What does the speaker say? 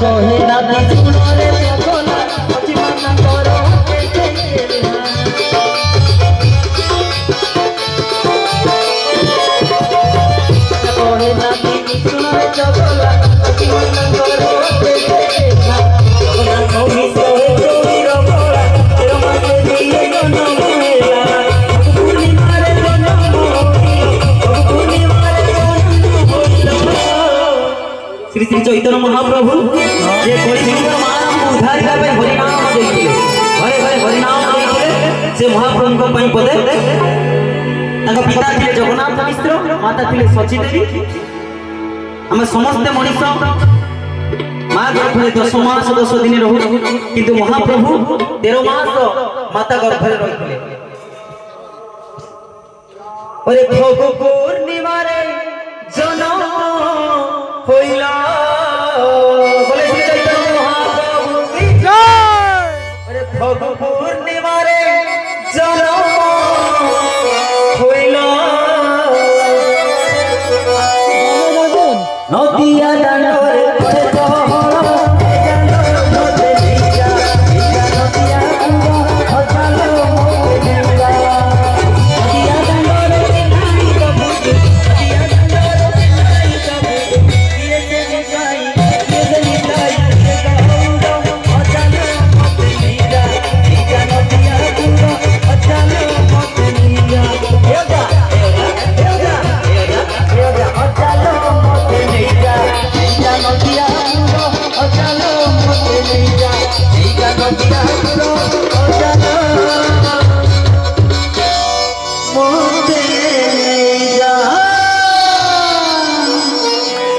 कहे नाती सुनो रे जगला अति मन करो कहे नाती सुनो रे जगला अति मन करो कहे कभी सोए कोई रबला तेरा मन दिए गनो मेला पूर्णी मारे गनो पूर्णी मारे गनो श्री श्री चैतन्य महाप्रभु जे कलियुग मानव उद्धार करबे हरिनाम देइले घरे घरे हरिनाम देइले से महाप्रभु को पई पदे ताका पिता थिले जगन्नाथ मिश्र माता थिले सची देवी हम समस्त मनुष्य मां गर्भरे 10 मास 10 दिन रहु किंतु महाप्रभु 13 मास माता गर्भरे रहिले अरे भोग पूर्णिमा रे जन्म होइला बोले श्री चैतन्य महाप्रभु की जय अरे भोग पूर्णिमा रे जन्म होइला नदिया दाना